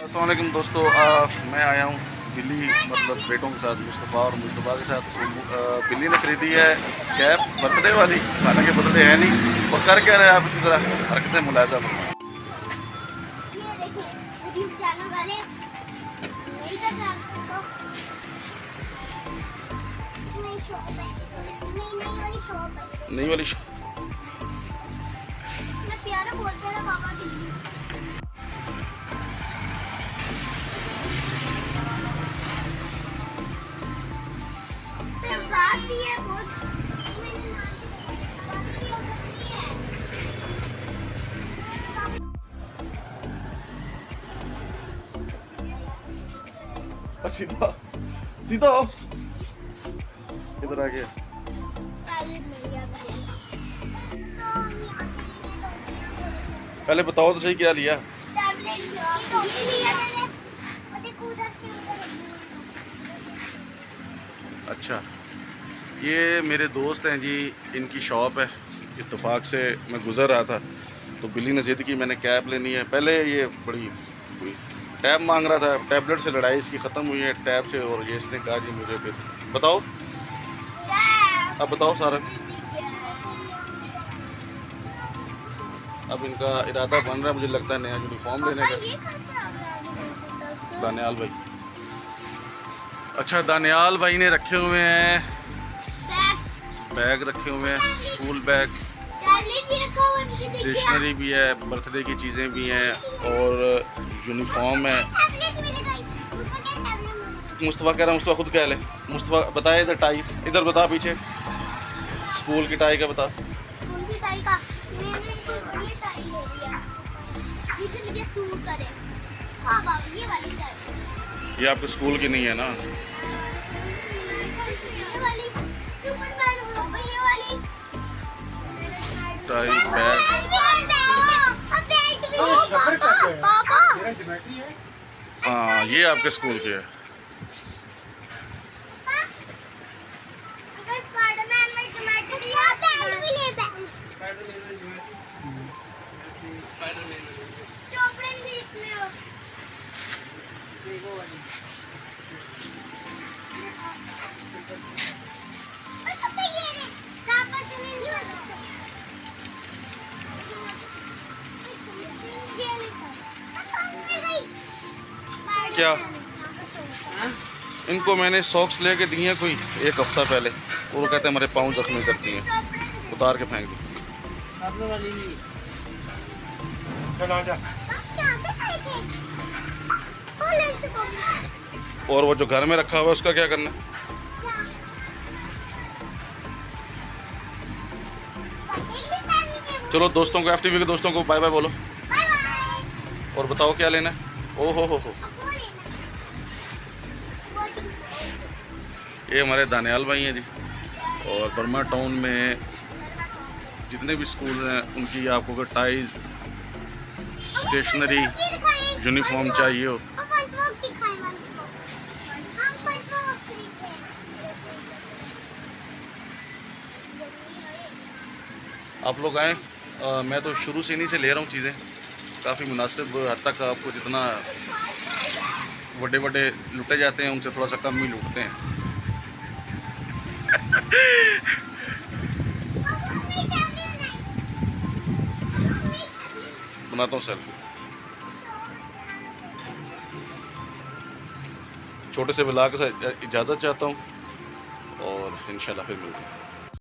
अस्सलाम वालेकुम दोस्तों, मैं आया हूँ बिल्ली मतलब बेटों के साथ, मुस्तफ़ा और मुस्तफ़ा के साथ। बिल्ली ने खरीदी है कैप बर्थडे वाली, हालांकि बर्थडे है नहीं। और कर क्या रहे हैं आप इसी तरह हरकतें मुलाजा फरमाएं। नई वाली सीधा सीधा इधर आ गया। पहले बताओ तो सही क्या लिया। अच्छा, ये मेरे दोस्त हैं जी, इनकी शॉप है। इत्तेफाक से मैं गुज़र रहा था तो बिल्ली ने ज़िद की मैंने कैप लेनी है। पहले ये बड़ी टैब मांग रहा था, टैबलेट से लड़ाई इसकी ख़त्म हुई है टैब से। और ये इसने कहा जी मुझे फिर बताओ, अब बताओ सारा। अब इनका इरादा बन रहा है मुझे लगता है नया यूनिफॉर्म लेने का। दानियाल भाई, अच्छा दानियाल भाई ने रखे हुए हैं बैग रखे हुए हैं, स्कूल बैग, स्टेशनरी भी है, बर्थडे की चीज़ें भी हैं और यूनिफॉर्म है। मुस्तफ़ा कह रहा है, मुस्तफ़ा खुद कह ले। मुस्तफ़ा बताए इधर टाई, इधर बता पीछे स्कूल की टाई का बता। ये आपके स्कूल की नहीं है ना। टाई बैग, हाँ ये आपके स्कूल के है। क्या इनको मैंने सॉक्स लेके दिए हैं कोई एक हफ्ता पहले, और वो कहते हैं हमारे पाँव जख्मी करती हैं, उतार के फेंक दी। और वो जो घर में रखा हुआ है उसका क्या करना। चलो दोस्तों को, FTV के दोस्तों को बाय बाय बोलो और बताओ क्या लेना है। ओ हो, ये हमारे दानियाल भाई हैं जी। और बर्मा टाउन में जितने भी स्कूल हैं उनकी आपको अगर टाइज, स्टेशनरी, यूनिफॉर्म चाहिए हो, आप लोग आएँ। मैं तो शुरू से इन्हीं से ले रहा हूँ चीज़ें, काफ़ी मुनासिब हद तक। आपको जितना बड़े बड़े लुटे जाते हैं उनसे थोड़ा सा कम ही लूटते हैं। बनाता हूँ सेल्फी, छोटे से ब्लॉग से इजाज़त चाहता हूँ और इंशाल्लाह फिर मिलते हैं।